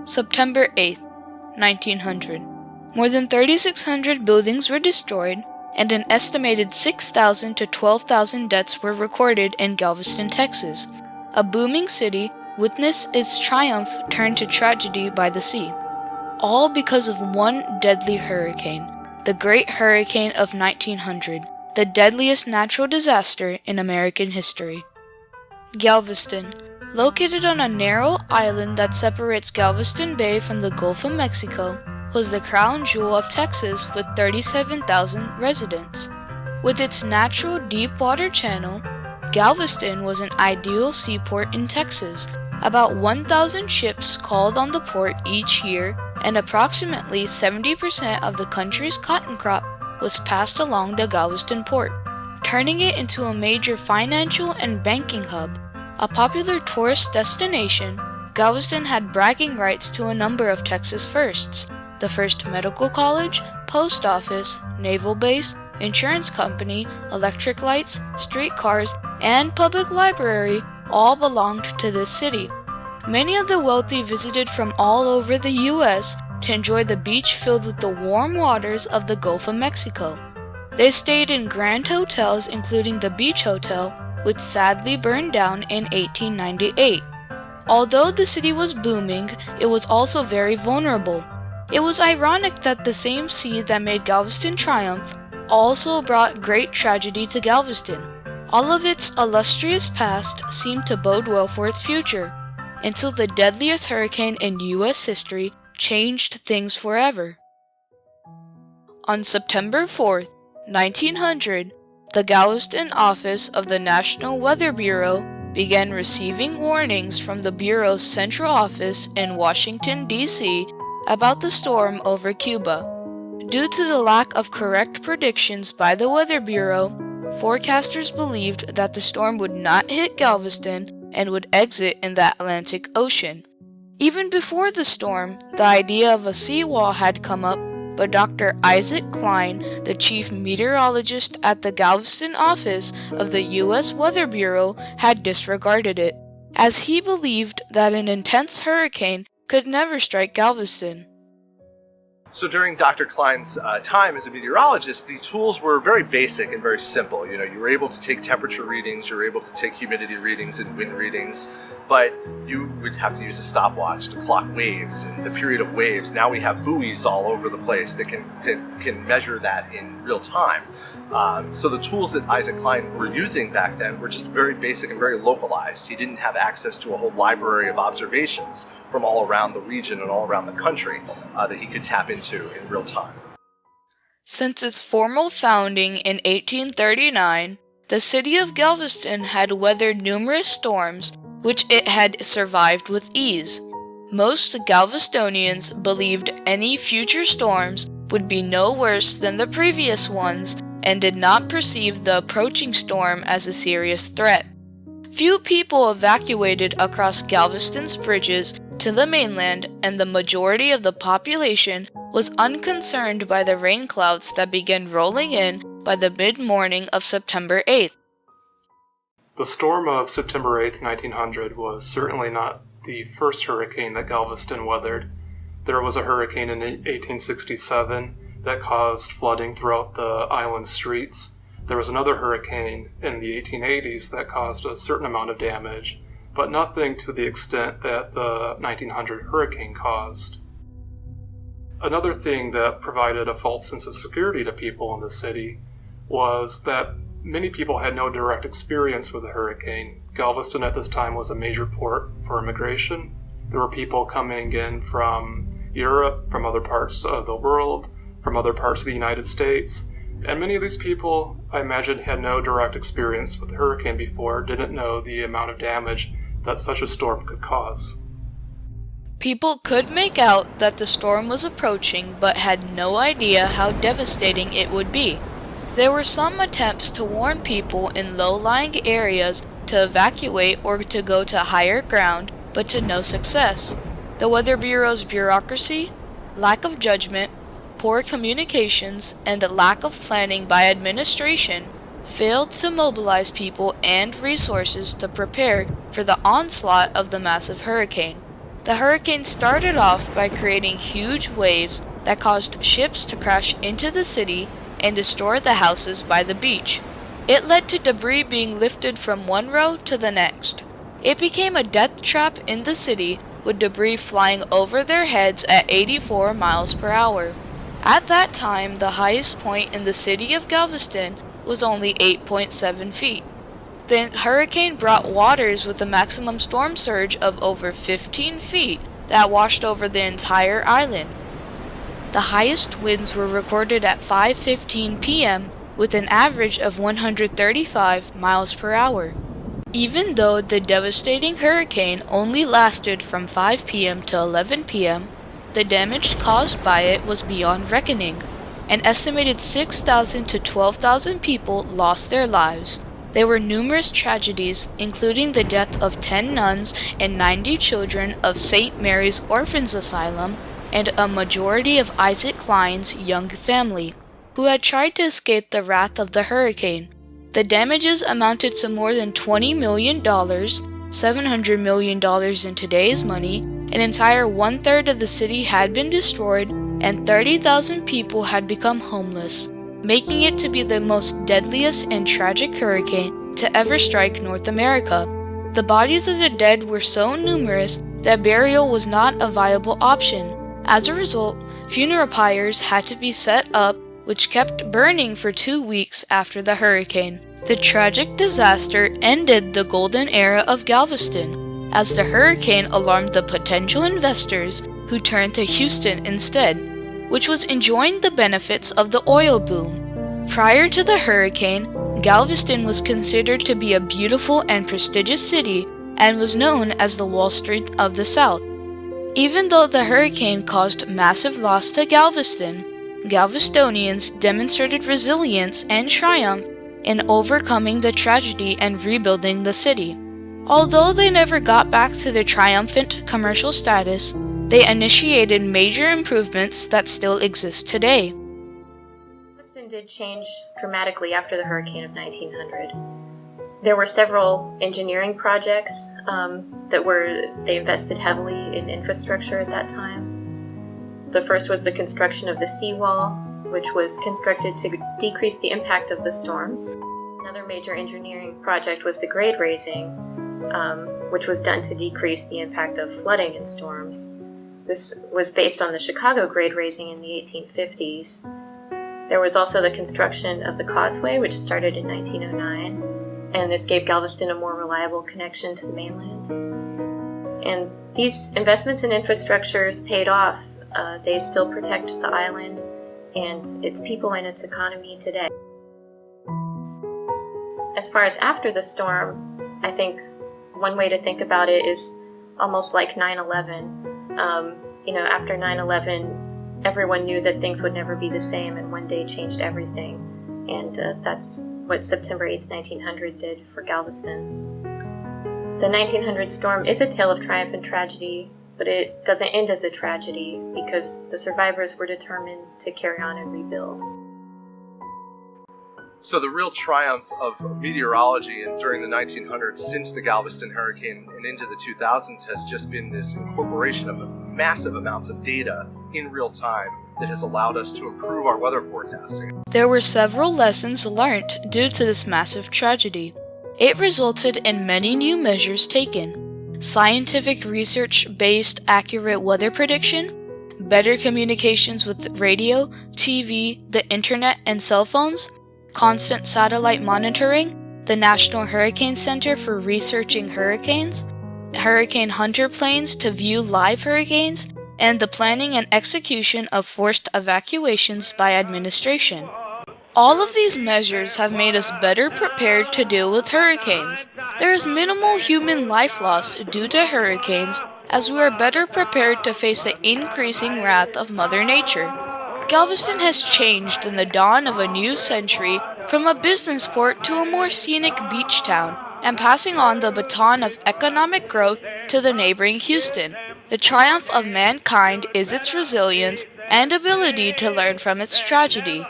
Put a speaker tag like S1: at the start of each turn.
S1: September 8th, 1900. More than 3,600 buildings were destroyed, and an estimated 6,000 to 12,000 deaths were recorded in Galveston, Texas. A booming city witnessed its triumph turn to tragedy by the sea. All because of one deadly hurricane, the Great Hurricane of 1900, the deadliest natural disaster in American history. Galveston, located on a narrow island that separates Galveston Bay from the Gulf of Mexico, was the crown jewel of Texas with 37,000 residents. With its natural deep water channel, Galveston was an ideal seaport in Texas. About 1,000 ships called on the port each year, and approximately 70% of the country's cotton crop was passed along the Galveston port, turning it into a major financial and banking hub. A popular tourist destination, Galveston had bragging rights to a number of Texas firsts: the first medical college, post office, naval base, insurance company, electric lights, streetcars, and public library all belonged to this city. Many of the wealthy visited from all over the U.S. to enjoy the beach filled with the warm waters of the Gulf of Mexico. They stayed in grand hotels, including the Beach Hotel, which sadly burned down in 1898. Although the city was booming, it was also very vulnerable. It was ironic that the same sea that made Galveston triumph also brought great tragedy to Galveston. All of its illustrious past seemed to bode well for its future, until the deadliest hurricane in U.S. history changed things forever. On September 4th, 1900, the Galveston office of the National Weather Bureau began receiving warnings from the Bureau's central office in Washington, D.C. about the storm over Cuba. Due to the lack of correct predictions by the Weather Bureau, forecasters believed that the storm would not hit Galveston and would exit in the Atlantic Ocean. Even before the storm, the idea of a seawall had come up, but Dr. Isaac Klein, the chief meteorologist at the Galveston office of the U.S. Weather Bureau, had disregarded it, as he believed that an intense hurricane could never strike Galveston.
S2: So during Dr. Klein's time as a meteorologist, the tools were very basic and very simple. You were able to take temperature readings, you were able to take humidity readings and wind readings, but you would have to use a stopwatch to clock waves and the period of waves. Now we have buoys all over the place that can measure that in real time. So the tools that Isaac Klein were using back then were just very basic and very localized. He didn't have access to a whole library of observations from all around the region and all around the country that he could tap into in real time.
S1: Since its formal founding in 1839, the city of Galveston had weathered numerous storms, which it had survived with ease. Most Galvestonians believed any future storms would be no worse than the previous ones and did not perceive the approaching storm as a serious threat. Few people evacuated across Galveston's bridges to the mainland, and the majority of the population was unconcerned by the rain clouds that began rolling in by the mid-morning of September 8th.
S3: The storm of September 8th, 1900 was certainly not the first hurricane that Galveston weathered. There was a hurricane in 1867 that caused flooding throughout the island streets. There was another hurricane in the 1880s that caused a certain amount of damage, but nothing to the extent that the 1900 hurricane caused. Another thing that provided a false sense of security to people in the city was that many people had no direct experience with the hurricane. Galveston at this time was a major port for immigration. There were people coming in from Europe, from other parts of the world, from other parts of the United States, and many of these people, I imagine, had no direct experience with the hurricane before, didn't know the amount of damage that such a storm could cause.
S1: People could make out that the storm was approaching, but had no idea how devastating it would be. There were some attempts to warn people in low-lying areas to evacuate or to go to higher ground, but to no success. The Weather Bureau's bureaucracy, lack of judgment, poor communications, and the lack of planning by administration failed to mobilize people and resources to prepare for the onslaught of the massive hurricane. The hurricane started off by creating huge waves that caused ships to crash into the city and destroy the houses by the beach. It led to debris being lifted from one row to the next. It became a death trap in the city, with debris flying over their heads at 84 miles per hour. At that time, the highest point in the city of Galveston was only 8.7 feet. The hurricane brought waters with a maximum storm surge of over 15 feet that washed over the entire island. The highest winds were recorded at 5:15 p.m. with an average of 135 miles per hour. Even though the devastating hurricane only lasted from 5 p.m. to 11 p.m., the damage caused by it was beyond reckoning. An estimated 6,000 to 12,000 people lost their lives. There were numerous tragedies, including the death of 10 nuns and 90 children of St. Mary's Orphans Asylum, and a majority of Isaac Klein's young family, who had tried to escape the wrath of the hurricane. The damages amounted to more than $20 million, $700 million in today's money. An entire one-third of the city had been destroyed, and 30,000 people had become homeless, making it to be the most deadliest and tragic hurricane to ever strike North America. The bodies of the dead were so numerous that burial was not a viable option. As a result, funeral pyres had to be set up, which kept burning for 2 weeks after the hurricane. The tragic disaster ended the golden era of Galveston, as the hurricane alarmed the potential investors who turned to Houston instead, which was enjoying the benefits of the oil boom. Prior to the hurricane, Galveston was considered to be a beautiful and prestigious city and was known as the Wall Street of the South. Even though the hurricane caused massive loss to Galveston, Galvestonians demonstrated resilience and triumph in overcoming the tragedy and rebuilding the city. Although they never got back to their triumphant commercial status, they initiated major improvements that still exist today.
S4: Galveston did change dramatically after the hurricane of 1900. There were several engineering projects they invested heavily in infrastructure at that time. The first was the construction of the seawall, which was constructed to decrease the impact of the storm. Another major engineering project was the grade raising, which was done to decrease the impact of flooding and storms. This was based on the Chicago grade raising in the 1850s. There was also the construction of the causeway, which started in 1909, and this gave Galveston a more reliable connection to the mainland. And these investments in infrastructures paid off. They still protect the island and its people and its economy today. As far as after the storm, I think one way to think about it is almost like 9/11. After 9/11, everyone knew that things would never be the same, and one day changed everything. And that's what September 8th, 1900 did for Galveston. The 1900 storm is a tale of triumph and tragedy, but it doesn't end as a tragedy because the survivors were determined to carry on and rebuild.
S2: So the real triumph of meteorology and during the 1900s, since the Galveston hurricane and into the 2000s, has just been this incorporation of massive amounts of data in real time that has allowed us to improve our weather forecasting.
S1: There were several lessons learnt due to this massive tragedy. It resulted in many new measures taken: scientific research-based accurate weather prediction, better communications with radio, TV, the internet, and cell phones, constant satellite monitoring, the National Hurricane Center for researching hurricanes, hurricane hunter planes to view live hurricanes, and the planning and execution of forced evacuations by administration. All of these measures have made us better prepared to deal with hurricanes. There is minimal human life loss due to hurricanes, as we are better prepared to face the increasing wrath of Mother Nature. Galveston has changed in the dawn of a new century from a business port to a more scenic beach town, and passing on the baton of economic growth to the neighboring Houston. The triumph of mankind is its resilience and ability to learn from its tragedy.